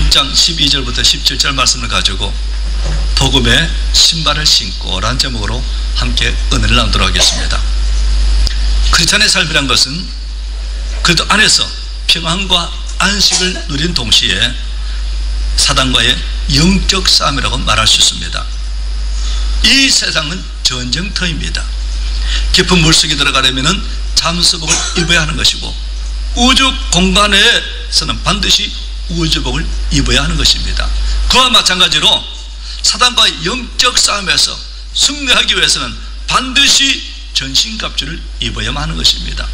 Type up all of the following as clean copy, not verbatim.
6장 12절부터 17절 말씀을 가지고 복음의 신발을 신고 라는 제목으로 함께 은혜를 나누도록 하겠습니다. 크리스찬의 삶이란 것은 그리스도 안에서 평안과 안식을 누린 동시에 사단과의 영적 싸움이라고 말할 수 있습니다. 이 세상은 전쟁터입니다. 깊은 물속에 들어가려면 잠수복을 입어야 하는 것이고, 우주 공간에서는 반드시 우주복을 입어야 하는 것입니다. 그와 마찬가지로 사단과의 영적 싸움에서 승리하기 위해서는 반드시 전신갑주를 입어야만 하는 것입니다.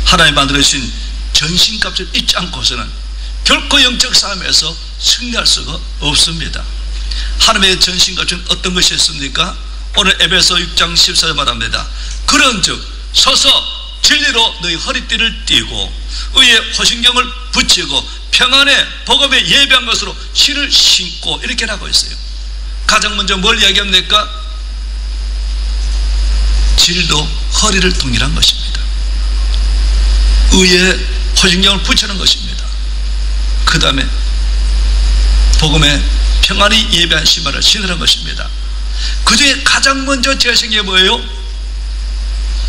하나님 만들어주신 전신갑주를 입지 않고서는 결코 영적 싸움에서 승리할 수가 없습니다. 하나님의 전신갑주는 어떤 것이었습니까? 오늘 에베소 6장 14절 말합니다. 그런즉 서서 진리로 너희 허리띠를 띠고 의의 호신경을 붙이고 평안의 복음에 예배한 것으로 실을 신고, 이렇게 하고 있어요. 가장 먼저 뭘 이야기합니까? 진리로 허리를 동일한 것입니다. 의의 호신경을 붙이는 것입니다. 그 다음에 복음에 평안히 예배한 신발을 신으라는 것입니다. 그 중에 가장 먼저 제시한 게 뭐예요?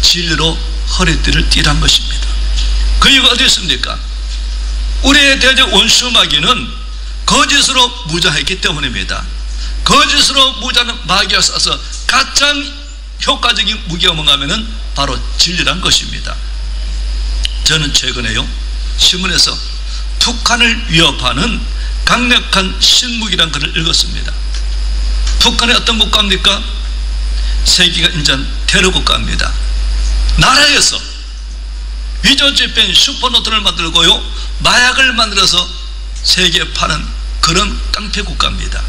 진리로 허리띠를 띠란 것입니다. 그 이유가 어디 있습니까? 우리의 대적 원수 마귀는 거짓으로 무장했기 때문입니다. 거짓으로 무장하는 마귀가 쏴서 가장 효과적인 무기가 뭔가 하면은 바로 진리란 것입니다. 저는 최근에요, 신문에서 북한을 위협하는 강력한 신무기란 글을 읽었습니다. 북한의 어떤 국가입니까? 세계가 인정한 테러 국가입니다. 나라에서 위조지폐인 슈퍼노트를 만들고요, 마약을 만들어서 세계에 파는 그런 깡패 국가입니다.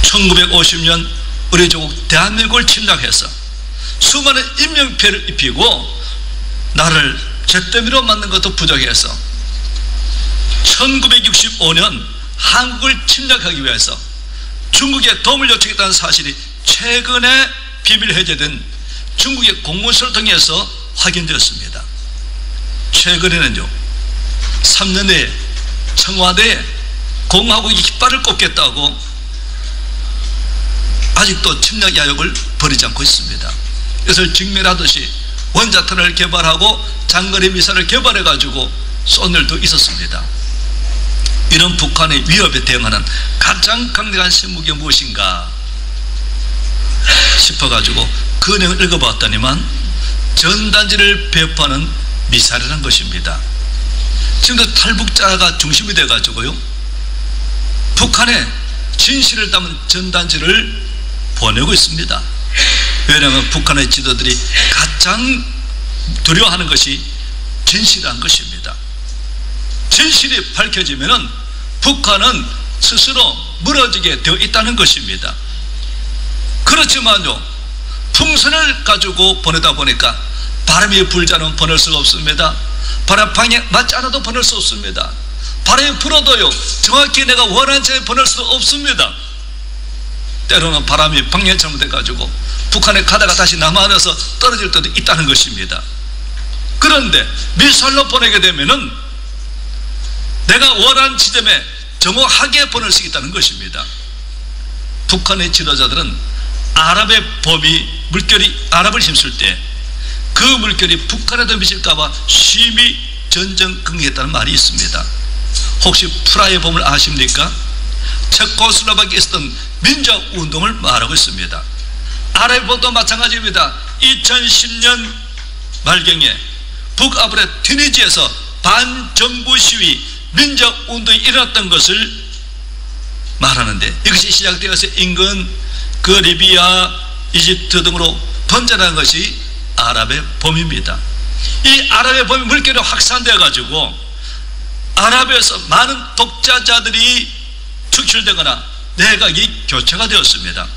1950년 우리 조국 대한민국을 침략해서 수많은 인명피해를 입히고 나를 잿더미로 만든 것도 부족해서 1965년 한국을 침략하기 위해서 중국에 도움을 요청했다는 사실이 최근에 비밀 해제된 중국의 공문서를 통해서 확인되었습니다. 최근에는요, 3년 내에 청와대에 공화국이 깃발을 꽂겠다고 아직도 침략 야욕을 버리지 않고 있습니다. 이것을 직면하듯이 원자탄을 개발하고 장거리 미사일을 개발해 가지고 쏜 일도 있었습니다. 이런 북한의 위협에 대응하는 가장 강력한 신무기가 무엇인가 싶어가지고 그 내용을 읽어봤더니만 전단지를 배포하는 미사일이라는 것입니다. 지금도 탈북자가 중심이 돼가지고요, 북한에 진실을 담은 전단지를 보내고 있습니다. 왜냐하면 북한의 지도들이 가장 두려워하는 것이 진실이라는 것입니다. 진실이 밝혀지면은 북한은 스스로 무너지게 되어 있다는 것입니다. 그렇지만요, 풍선을 가지고 보내다 보니까 바람이 불지 않으면 보낼 수가 없습니다. 바람 방향에 맞지 않아도 보낼 수 없습니다. 바람이 불어도요, 정확히 내가 원하는 쪽에 보낼 수 없습니다. 때로는 바람이 방향이 잘못돼가지고 북한에 가다가 다시 남한에서 떨어질 때도 있다는 것입니다. 그런데 미사일로 보내게 되면은 내가 원하는 지점에 정확하게 보낼 수 있다는 것입니다. 북한의 지도자들은 아랍의 범위, 물결이 아랍을 힘쓸 때 그 물결이 북한에도 미칠까봐 심히 전전긍긍했다는 말이 있습니다. 혹시 프라하의 범을 아십니까? 체코슬로바키아에 있었던 민족운동을 말하고 있습니다. 아랍의 범도 마찬가지입니다. 2010년 말경에 북아프리카 튀니지에서 반정부 시위, 민족운동이 일어났던 것을 말하는데, 이것이 시작되어서 인근 그 리비아, 이집트 등으로 번져나간 것이 아랍의 봄입니다. 이 아랍의 봄이 물결이 확산되어 가지고 아랍에서 많은 독자자들이 축출되거나 내각이 교체가 되었습니다.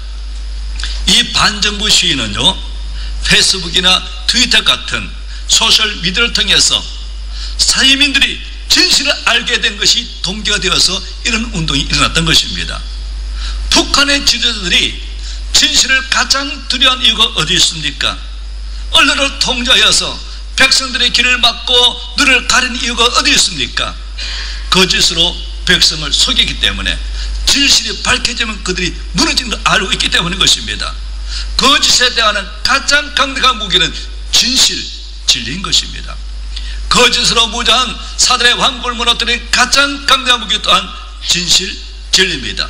이 반정부 시위는요, 페이스북이나 트위터 같은 소셜 미디어를 통해서 사회민들이 진실을 알게 된 것이 동기가 되어서 이런 운동이 일어났던 것입니다. 북한의 지도자들이 진실을 가장 두려워하는 이유가 어디 있습니까? 언론을 통제하여서 백성들의 길을 막고 눈을 가린 이유가 어디 있습니까? 거짓으로 백성을 속이기 때문에 진실이 밝혀지면 그들이 무너지는 걸 알고 있기 때문인 것입니다. 거짓에 대한 가장 강력한 무기는 진실, 진리인 것입니다. 거짓으로 무장한 사단의 왕국을 무너뜨린 가장 강력한 무기 또한 진실, 진리입니다.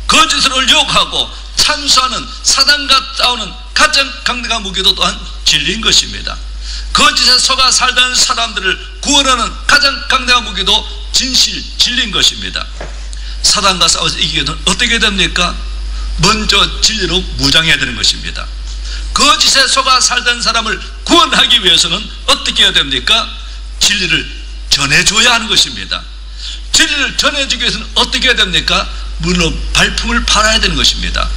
거짓으로 유혹하고 찬수하는 사단과 싸우는 가장 강력한 무기도 또한 진리인 것입니다. 거짓에 속아 살던 사람들을 구원하는 가장 강력한 무기도 진실, 진리인 것입니다. 사단과 싸워서 이기게 되면 어떻게 됩니까? 먼저 진리로 무장해야 되는 것입니다. 거짓에 속아 살던 사람을 구원하기 위해서는 어떻게 해야 됩니까? 진리를 전해줘야 하는 것입니다. 진리를 전해주기 위해서는 어떻게 해야 됩니까? 물론 발품을 팔아야 되는 것입니다.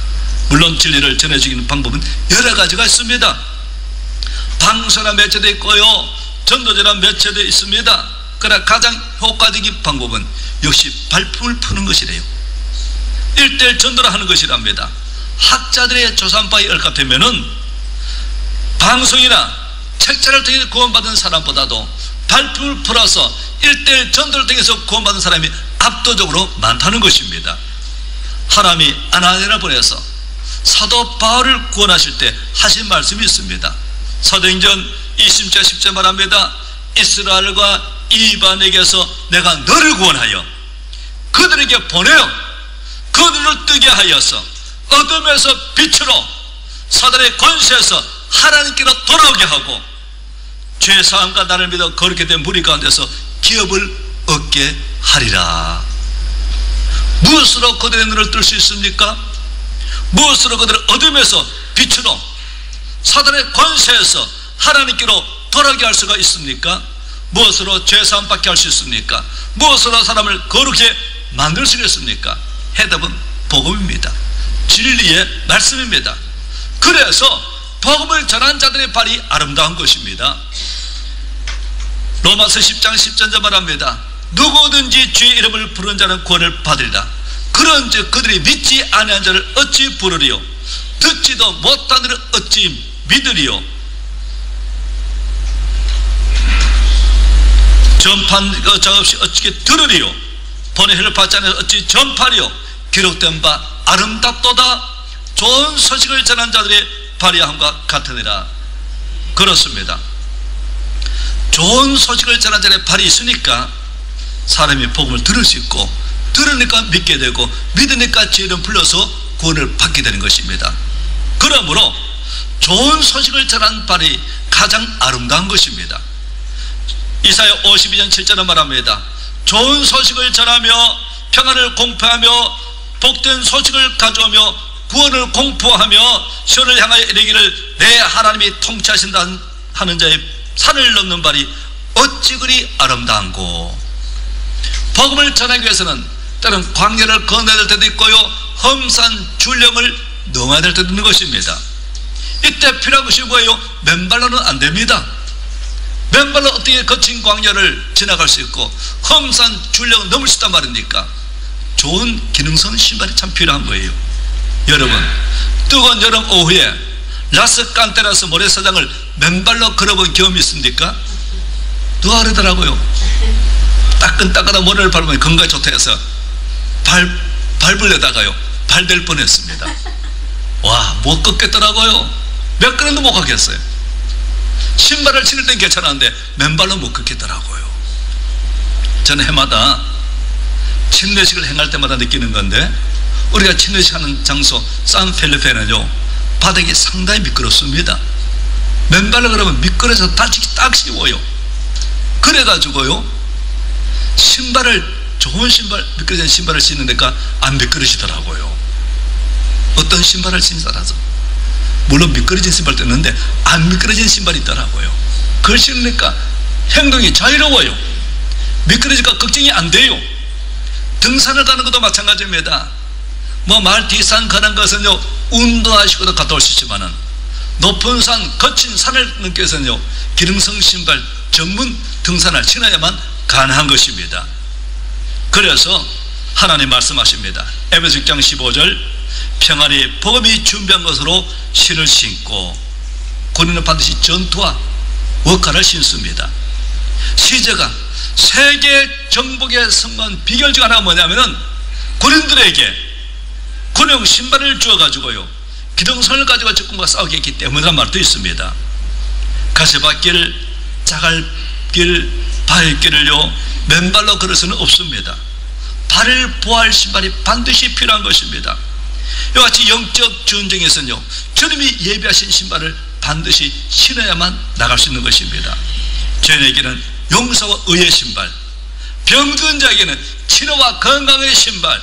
물론 진리를 전해주기는 방법은 여러 가지가 있습니다. 방송이나 매체도 있고요, 전도제나 매체도 있습니다. 그러나 가장 효과적인 방법은 역시 발품을 푸는 것이래요. 1:1 전도를 하는 것이랍니다. 학자들의 조사한 바에 의하면은 방송이나 책자를 통해 구원받은 사람보다도 발품을 풀어서 1:1 전도를 통해서 구원받은 사람이 압도적으로 많다는 것입니다. 하나님이 아나니아를 보내서 사도 바울을 구원하실 때 하신 말씀이 있습니다. 사도행전 20장 10절 말합니다. 이스라엘과 이방인에게서 내가 너를 구원하여 그들에게 보내어 그 눈을 뜨게 하여서 어둠에서 빛으로 사단의 권세에서 하나님께로 돌아오게 하고 죄사함과 나를 믿어 거룩게 된 무리 가운데서 기업을 얻게 하리라. 무엇으로 그들의 눈을 뜰 수 있습니까? 무엇으로 그들을 어둠에서 빛으로 사단의 권세에서 하나님께로 돌아오게 할 수가 있습니까? 무엇으로 죄사함 받게 할 수 있습니까? 무엇으로 사람을 거룩게 만들 수 있습니까? 해답은 복음입니다. 진리의 말씀입니다. 그래서 복음을 전한 자들의 발이 아름다운 것입니다. 로마서 10장 10절 말합니다. 누구든지 주의 이름을 부르는 자는 구원을 받으리라. 그런즉 그들이 믿지 아니한 자를 어찌 부르리요? 듣지도 못한 자를 어찌 믿으리요? 전판 자 없이 어찌 들으리요? 번외를 받지 않아서 어찌 전파리요? 기록된 바 아름답도다 좋은 소식을 전한 자들의 발이함과 같으니라. 그렇습니다. 좋은 소식을 전한 자들의 발이 있으니까 사람이 복음을 들을 수 있고, 들으니까 믿게 되고, 믿으니까 지혜를 불러서 구원을 받게 되는 것입니다. 그러므로 좋은 소식을 전한 발이 가장 아름다운 것입니다. 이사야 52장 7절은 말합니다. 좋은 소식을 전하며 평안을 공포하며 복된 소식을 가져오며 구원을 공포하며 시온을 향하여 이르기를 내 하나님이 통치하신다 하는 자의 산을 넘는 발이 어찌 그리 아름다운고. 복음을 전하기 위해서는 때로는 광야를 건너야 될 때도 있고요, 험산 줄령을 넘어야 될 때도 있는 것입니다. 이때 필요한 것이 뭐예요? 맨발로는 안 됩니다. 맨발로 어떻게 거친 광야를 지나갈 수 있고 험산 줄령을 넘을 수 있단 말입니까? 좋은 기능성 신발이 참 필요한 거예요. 여러분, 뜨거운 여름 오후에 라스칸테라스 모래사장을 맨발로 걸어본 경험이 있습니까? 누가 그러더라고요. 따끈따끈한 모래를 밟으면 건강에 좋다 해서 밟으려다가요 발될 뻔했습니다. 와, 못 걷겠더라고요. 몇 걸음도 못 가겠어요. 신발을 신을 땐 괜찮았는데 맨발로 못 걷겠더라고요. 저는 해마다 침례식을 행할 때마다 느끼는 건데, 우리가 침례식 하는 장소 산펠리페는요 바닥이 상당히 미끄럽습니다. 맨발로 그러면 미끄러져서 다치기 딱 쉬워요. 그래가지고요 신발을, 좋은 신발, 미끄러진 신발을 신으니까 안 미끄러지더라고요. 어떤 신발을 신사라서, 물론 미끄러진 신발도 있는데 안 미끄러진 신발이 있더라고요. 그걸 신으니까 행동이 자유로워요. 미끄러지니까 걱정이 안 돼요. 등산을 가는 것도 마찬가지입니다. 뭐 마을 뒷산 가는 것은요 운동하시고도 갔다 올 수 있지만은 높은 산, 거친 산을 넘기 위해서는요 기능성 신발, 전문 등산을 신어야만 가능한 것입니다. 그래서 하나님 말씀하십니다. 에베소 6장 15절, 평안히 복음이 준비한 것으로 신을 신고, 군인은 반드시 전투와 워카를 신습니다. 시제가 세계 정복에 성공한 비결 중 하나가 뭐냐면은 군인들에게 군용 신발을 주어가지고요 기동성을 가지고 적군과 싸우게 했기 때문이라는 말도 있습니다. 가시밭길, 자갈길, 발길을요 맨발로 걸을 수는 없습니다. 발을 보호할 신발이 반드시 필요한 것입니다. 이와 같이 영적 전쟁에서는요 주님이 예비하신 신발을 반드시 신어야만 나갈 수 있는 것입니다. 저희에게는 용서와 의의 신발, 병든 자에게는 치료와 건강의 신발,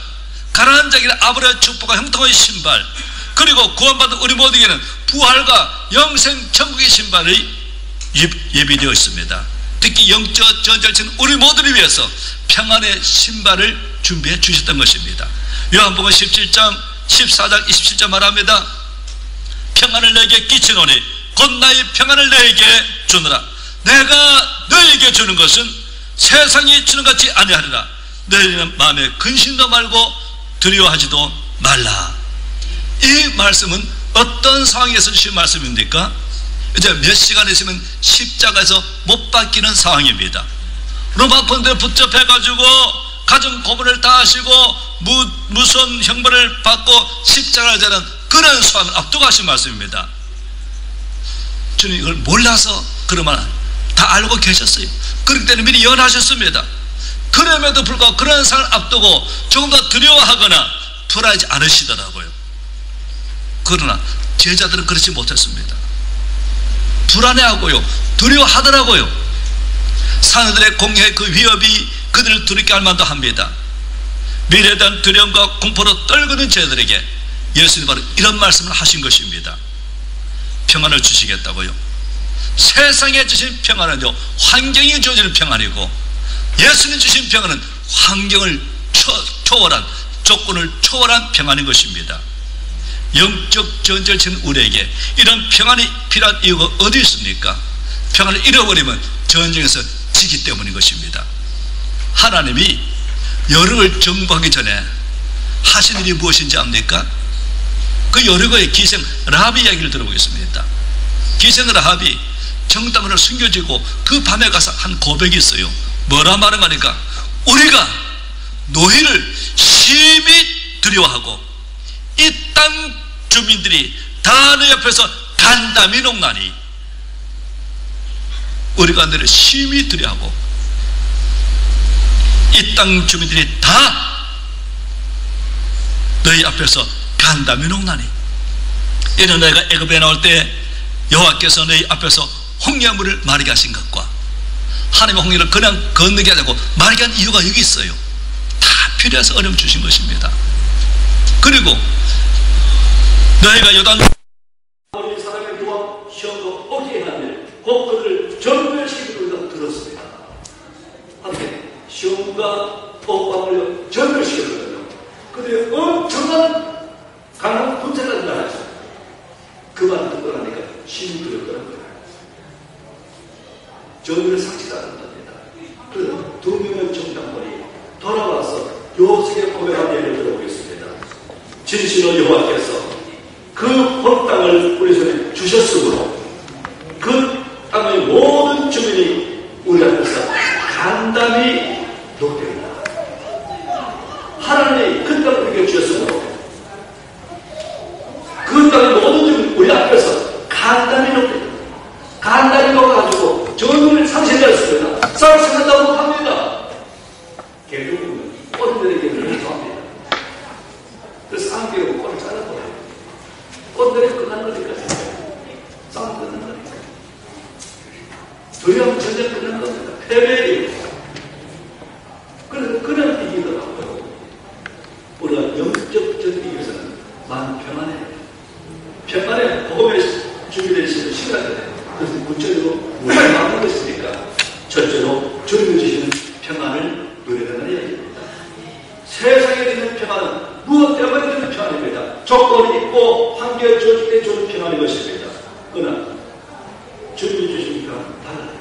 가난한 자에게는 아버지의 축복과 형통의 신발, 그리고 구원받은 우리 모두에게는 부활과 영생 천국의 신발이 예비되어 있습니다. 특히 영적 전쟁을 치는 우리 모두를 위해서 평안의 신발을 준비해 주셨던 것입니다. 요한복음 17장 14장 27절 말합니다. 평안을 내게 끼치노니 곧 나의 평안을 너에게 주노라. 내가 너에게 주는 것은 세상이 주는 것 같이 아니하리라. 너희는 마음에 근심도 말고 두려워하지도 말라. 이 말씀은 어떤 상황에서 주신 말씀입니까? 이제 몇 시간 있으면 십자가에서 못 박히는 상황입니다. 로마 군대에 붙잡혀가지고 가정 고문을 다 하시고 무서운 형벌을 받고 십자가를 지는 그런 상황을 앞두고 하신 말씀입니다. 주님 이걸 몰라서 그런 말 다 알고 계셨어요. 그렇기 때문에 미리 예언하셨습니다. 그럼에도 불구하고 그런 상황을 앞두고 조금 더 두려워하거나 불안하지 않으시더라고요. 그러나 제자들은 그렇지 못했습니다. 불안해하고요 두려워하더라고요. 사내들의 공격의 그 위협이 그들을 두렵게 할 만도 합니다. 미래에 대한 두려움과 공포로 떨고는 제자들에게 예수님이 바로 이런 말씀을 하신 것입니다. 평안을 주시겠다고요. 세상에 주신 평안은요 환경이 주어지는 평안이고, 예수님 주신 평안은 환경을 초월한, 조건을 초월한 평안인 것입니다. 영적 전쟁을 치는 우리에게 이런 평안이 필요한 이유가 어디 있습니까? 평안을 잃어버리면 전쟁에서 지기 때문인 것입니다. 하나님이 여력을 정복하기 전에 하신 일이 무엇인지 압니까? 그 여력의 기생 라합의 이야기를 들어보겠습니다. 기생 라합이 정탐으로 숨겨지고 그 밤에 가서 한 고백이 있어요. 뭐라 말을 하니까 우리가 너희를 심히 두려워하고 이 땅 주민들이 다 너 옆에서 간담이 녹나니, 우리가 너를 심히 두려워하고 이 땅 주민들이 다 너희 앞에서 간담이 녹나니, 이는 너희가 애굽에 나올 때 여호와께서 너희 앞에서 홍해물을 마르게 하신 것과 하나님의 홍해를 그냥 건너게 하자고 마르게 한 이유가 여기 있어요. 다 필요해서 어려움 주신 것입니다. 그리고 너희가 요단 어린 사람의 누가 시험도 오게 하면 곧 그들을 전멸시키는 우리가 들었습니다. 한데 시험과 억방을 전멸시켰거든요. 그들이 엄청난 강한 군사가 나왔어요. 그 말을 듣고 나니까 심히 두렵더라고요. 전율을 상치지 않는답니다. 그래서 두 명의 정탐꾼이 돌아와서 요셉의 고백한 예를 들어보겠습니다. 진실로 여호와께서 그 본 땅을 우리 손에 주셨으므로 그 땅의 모든 주민이 우리 앞에서 간담이 녹되었다. 하나님이 그 땅을 우리에게 주셨으므로 그 땅의 모든 주민이 우리 앞에서 간담이 녹되었다. 간담이 녹아가지고 전율을 상실했습니다. 상실한다고 합니다. 결국은 꽃들에게 요청합니다. 그래서 쌍벽으로 꽃을 잘라버려요. 꽃들이 끝난 거니까 싸움 끝난 거니까 두려움 전쟁 끝난 겁니다. 패배예요. 그래서 그냥 이기더라고요. 우리가 영적 전쟁에 위해서는 마음 평안해요. 평안에 복음에 준비되어 있는 시간이 돼요. 그래서 구체적으로 무엇을 막는 것이니까 첫째로 주님이 주시는 평안을 누려야 된다는 이야기입니다. 세상에 드는 평안은 무엇 때문에 드는 평안입니다. 조건이 있고 환경에 주어질 때 주는 평안인 것입니다. 그러나 주님이 주시는 평안은 달라요.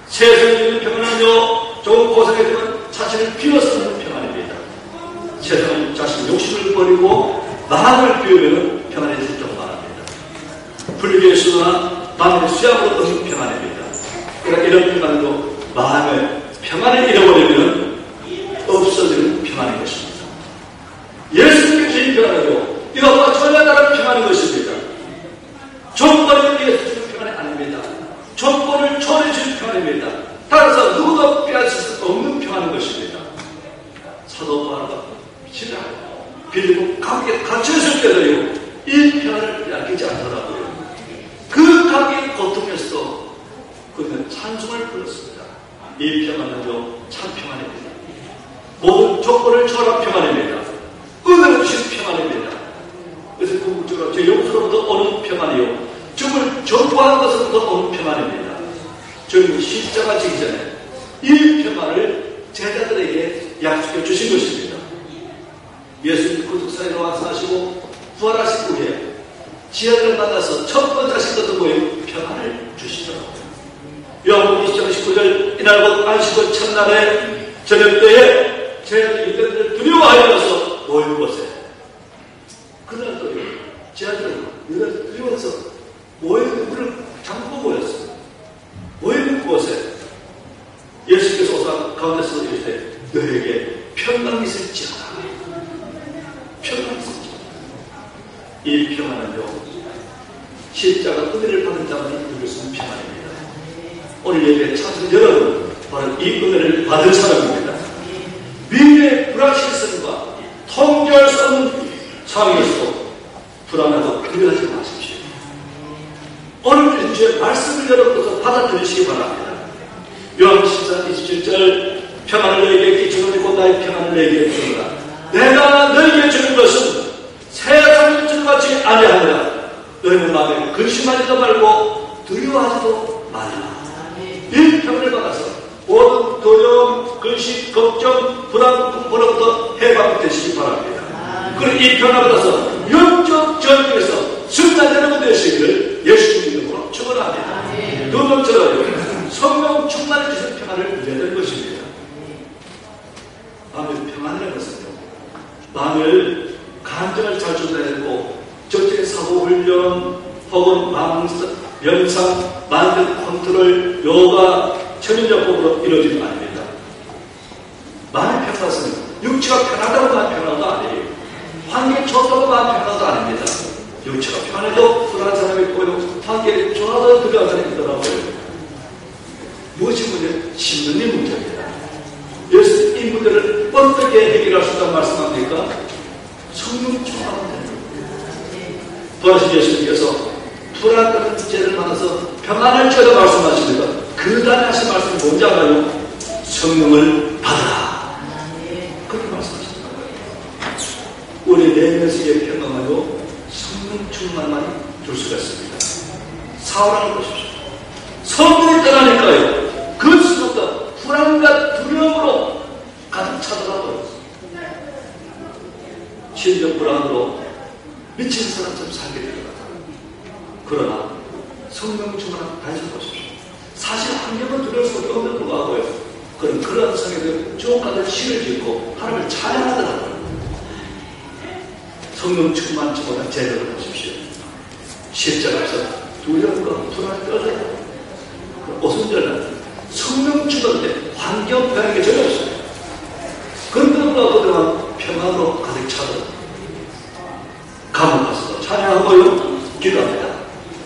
세상에 드는 평안은요 조금 고생에 되면 자신을 비워서 드는 평안입니다. 세상은 자신 욕심을 버리고 마음을 비우면 평안이 될 줄 말합니다. 불교에서나 마음의 수양으로 얻는 평안입니다. 그러니까 이런 평안도 마음의 평안을 잃어버리면 없어지는 평안인 것입니다. 예수님께 주신 평안이요, 이것과 전혀 다른 평안인 것입니다. 조건을 위해서 주는 평안이 아닙니다. 조건을 초래해 주는 평안입니다. 따라서 누구도 빼앗을 수 없는 평안인 것입니다. 사도 바울가 지나 빌리고 감옥에 갇혀있을 때도요, 이 평안을 빼앗기지 않더라고요. 그 감옥의 고통에서도 그는 찬송을 불렀습니다. 이 평안은요, 참 평안입니다. 모든 조건을 초월한 평안입니다. 은혜를 주신 평안입니다. 그래서 궁극적으로 제 용서로부터 오는 평안이요, 죽을 전부하는 것으로부터 오는 평안입니다. 저는 십자가 지기 전에 이 평안을 제자들에게 약속해 주신 것입니다. 예수님 구속사회로 완성하시고 부활하신 후에 지하들을 만나서 첫 번째 하신 것은 뭐예요? 평안을 주시더라고요. 요한복음 20장 19절, 이날 곧 안식일 첫날에 저녁 때에 제자들이 유대인들을 두려워하여 가서 모인 곳에, 그날 또요, 제자들은 유대인들을 두려워해서 모인 물을 잠그고 모였어요. 모인 곳에 예수께서 오사 가운데서 이르시되 너에게 평강이 있을지어다. 평강이 있을지어다. 이 평안은요, 십자가 은혜를 받은 자만이 누릴 수 있는 평안입니다. 오늘 예배에 참석 여러분, 바로 이 은혜를 받은 사람입니다. 미래의 불확실성과 통제할 수 없는 상황에서도 불안하고 두려워하지 마십시오. 오늘 주의 말씀을 여러분께서 받아들이시기 바랍니다. 요한복음 14장 27절, 평안을 너희에게 주노니 나의 평안을 너희에게 주노라. 내가 너희에게 주는 것은 세상을 주는 것 같이 아니하노라. 너희는 마음에 근심하지도 말고 두려워하지도 말라. 이 평안을 받아서 모든 두려움, 근심, 걱정, 불안, 공포로부터 해방되시기 바랍니다. 그리고 이 평안을 받아서 영적 전쟁에서 승리하는 되시기를 예수님 이름으로 축원합니다. 두 번째로 성령 충만해 주신 평안을 누려야 될 것입니다. 마음의 평안이라는 것은요, 마음을 감정을 잘 조절해내고 적절히 사고훈련 혹은 명상, 마인드 컨트롤, 요가, 천연요법으로 이루어지는 거 아닙니다. 마음의 평안은 육체가 편하다고 마음 편하도 아니에요. 환경이 좋다고 마음 편하도 아닙니다. 육체가 편해도 불안한 사람이 있고요, 환경이 좋아도 불안한 사람이 있더라고요. 무엇이 문제? 심령의 문제입니다. 예수 이 문제를 어떻게 해결할 수 있다고 말씀합니까? 성령 충만하면 됩니다. 부활하신 예수님께서 불안한 문제를 만나서 평안을 주어서 말씀하십니다. 그 다음에 하신 말씀이 뭔지 알아요? 성령을 받아라. 그렇게 말씀하십니다. 우리 내면의 평안하여 성령 충만만이 줄 수가 있습니다. 사울을 보십시오. 성령이 떠나니까요, 그 수가 불안과 두려움으로 가득 차더라고요. 심정 불안으로 미친 사람처럼 살게 됩니다. 그러나 성령 충만한 단순 보십시오. 사실 환경은 두려울 수밖에 없는 불구하고요, 그런 성에서 주옥가들 시를 짓고 하나님을 찬양하더라고요. 성령 충만 충만한 제대로 보십시오. 십자가에서 두려움과 불안을 떨어져요. 오순절날 성령 충만한데 환경 변하는 게 전혀 없어요. 그런데도 불구하고 그동안 평안으로 가득 차더라고요. 감옥 가서도 찬양하고요, 기도합니다.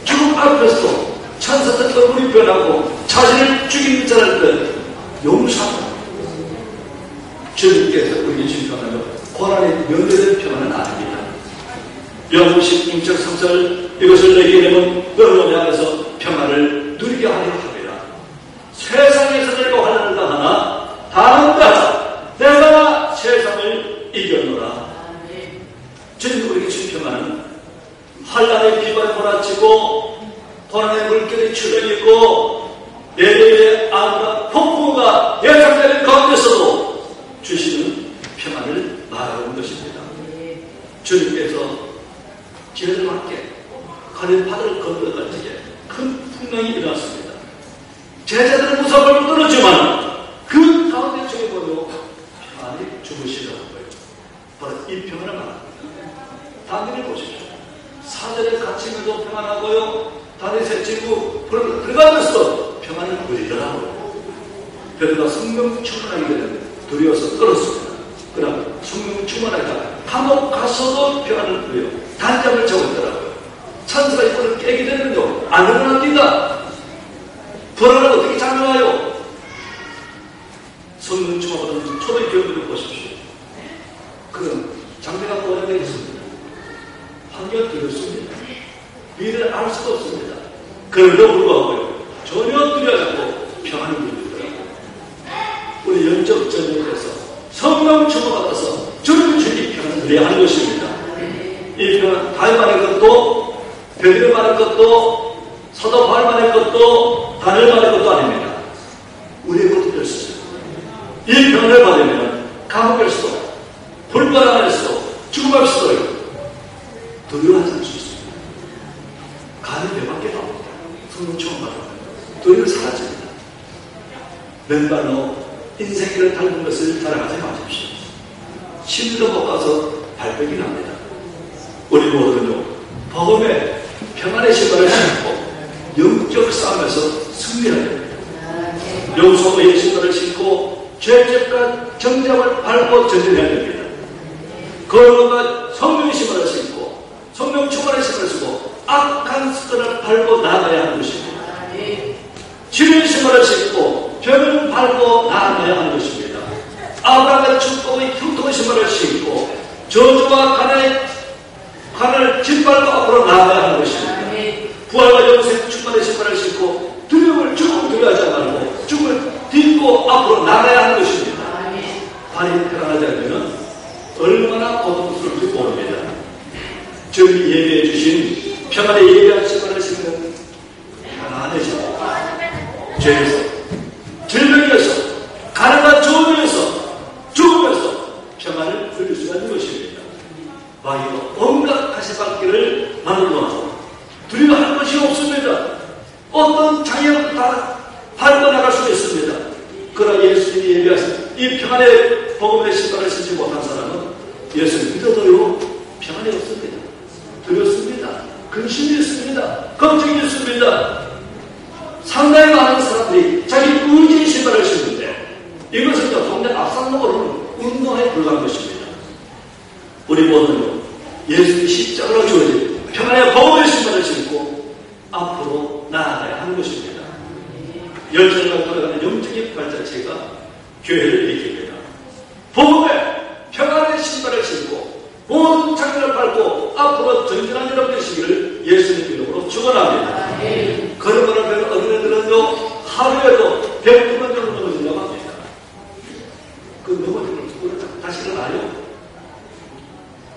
죽음 앞에서도 천사들 얼굴이 변하고 자신을 죽인 자를 용서합니다. 주님께서 우리에게 주신 평안은 고난에 면대된 평안은 아닙니다. 요한복음 16장 3절, 이것을 내게 되면 너희 안에서 평안을 누리게 하려 합니다. 세상에서 내가 환난을 당하나 다른가 내가 세상을 이겨노라. 주님 우리에게 주신 평안은 환난의 비바람이 몰아치고 고난의 물결이 출렁이고 내려의 암과 폭풍과 예상되는 가운데서도 주시는 평안을 말하는 것입니다. 주님께서 지혜들과 함께 가는 바다를 건너갈 적에 큰 풍랑이 일어났습니다. 제자들은 무서움을 못 들었지만 그 가운데 저기 보면 평안이 주무시더라고요. 바로 이 평안을 말합니다. 다니엘 보십시오. 사절에 갇히면서 평안하고요, 다니엘 세 친구 들어가면서도 평안을 누리더라고요. 베드로가 성령 충만하게 되는 두려워서 떨었습니다. 그러나 성령 충만하니까 감옥 가서도 평안을 누려 단잠을 자고 있더라고요. 천사가 이번을 깨게 되는요, 안 일어납니다. 불안을 어떻게 잠겨와요? 성령 충만하던 초대 교회들을 보십시오. 그런 장래가 보여되어 있습니다. 환경이 두렵습니다. 미래를 알 수가 없습니다. 그럼에도 불구하고요, 전혀 두려워하지 않고 평안을 누리더라고요. 우리 영적 전쟁에서 성령 충만받아서 주님이 평안을 누려야 하는 것입니다. 이 평안, 다윗 말의 것도, 베드로 말의 것도, 사도 바울 말의 것도, 다니엘 말의 것도 아닙니다. 우리의 것도 될 수 있습니다. 이 평안을 받으면 감옥에서도, 불가능에서도, 죽음 없이도 두려워하지 않을 수 있습니다. 간이 배밖에 나옵니다. 성령 충만받으면 두려움이 사라집니다. 맨발로 인생길을 닮은 것을 자랑하지 마십시오. 심도 못 가서 발백이 납니다. 우리 모두는요, 복음의 평안의 신발을 신고 영적 싸움에서 승리해야 됩니다. 용서의 신발을 신고 죄책과 정죄함을 밟고 전진해야 됩니다. 거룩한 성령의 신발을 신고 성령 충만의 신발을 쓰고 악한 습관을 밟고 나가야 하는 것입니다. 주님의 신발을 신고 죄를 밟고 나가야 하는 것입니다. 아브라함의 축복의 흉통의 신발을 신고 저주와 간을 짓밟고 앞으로 나아가야 하는 것입니다. 부활과 영생 충만의 신발을 신고 죽음을 두려워하지 말고 죽음을 딛고 앞으로 나아가야 하는 것입니다. 발이 편안하지 않으면 얼마나 고통스러운지 모릅니다. 주님이 예배해 주신 평안의 예배한 신발을 신으면 편안해집니다. 죄에서, 질병에서, 가난한 조음에서, 죽음에서 평안을 누릴 수가 있는 것입니다. 마귀가 온갖 가시밭길을 만들어놔서 두려워할 것이 없습니다. 어떤 장애를 다 밟고 나갈 수 있습니다. 그러나 예수님이 예배하신 이 평안의 복음의 신발을 신지 못한 사람은 예수를 믿어도요 평안이 없습니다. 두렵습니다. 근심이 있습니다. 걱정이 있습니다. 상당히 많은 사람들이 자기 의지의 신발을 신는데 이것은 동네 앞산목으로는 운동에 불과한 것입니다. 우리 모두는 예수의 십자가로 주어진 평안의 복음의 신발을 신고 앞으로 나아가야 하는 것입니다. 열정으로 돌아가는 영적인 발자체가 교회를 일으킵니다. 복음의 평안의 신발을 신고 모든 장애를 밟고 앞으로 전진한 여러분 되시기를 예수님 이름으로 축원합니다. 걸음걸음 배운 어린애들은요 하루에도 100번 정도 넘어진다고 합니다. 그 넘어지면 다시 일어나요.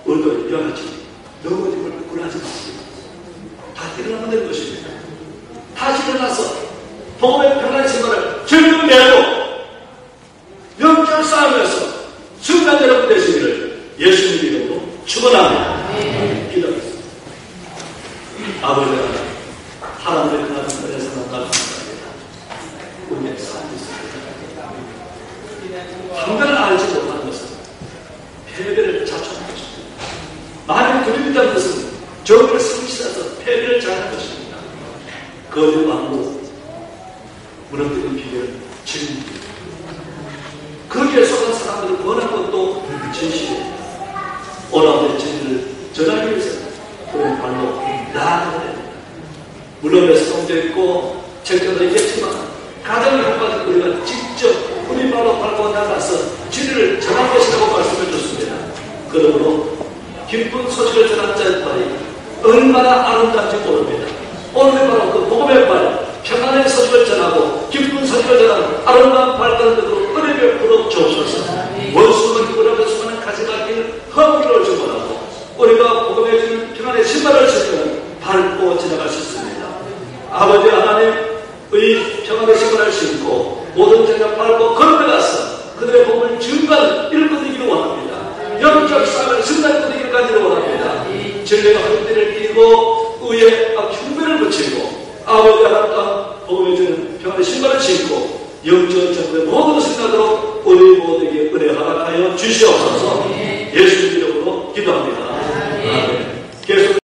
오늘도 여하치 넘어짐을 굴하지 마십시오. 다시 일어나면 되는 것입니다. 다시 일어나서 복음의 평안의 신발을 즐거운 내고 영적 싸움에서 순간 여러분 되시기를 예수님 이름으로 축원합니다. 기도하겠습니다. 아버지 하나님의 그 하늘에서 나타납니다. 우리의 삶이 있습니다. 한가를 알지 못하는 것은 패배를 자초하는 것입니다. 만일 그림이라는 것은 정의를 상실해서 패배를 자하는 것입니다. 거짓 왕국 무너뜨리는 비결은 진리입니다. 거기에 속한 사람들을 원하는 것도 진실입니다. 오라운드의 진리를 전하기 위해서 그런 발로 나아가야 됩니다. 물론 레스통도 있고 책들도 있겠지만 가장 효과는 우리가 직접 우리 발로 밟고 나가서 진리를 전할 것이라고 말씀해 줬습니다. 그러므로 기쁜 소식을 전한 자의 발이 얼마나 아름다운지 모릅니다. 오늘 바로 그 복음의 발, 평안의 소식을 전하고 기쁜 소식을 전하는 아름다운 발걸음으로 은혜 베풀어 주옵소서. 원수는 그룹에 수많은 가지가기를 허물을 주문하고 우리가 복음에 주는 평안의 신발을 신으면 밟고 지나갈 수 있습니다. 아버지 하나님의 평안의 신발을 신고 모든 자가 밟고 걸어가서 그들의 복음을 증거하는 일꾼이기를 원합니다. 영적 삶을 승리하는 일까지를 원합니다. 진리의 헛되를 띄고 의에 흉배를 붙이고 아버지 하나님과 복음에 주는 평안의 신발을 신고 영적 정부의 모든 생각으로 우리 모두에게 은혜 허락하여 주시옵소서. 예수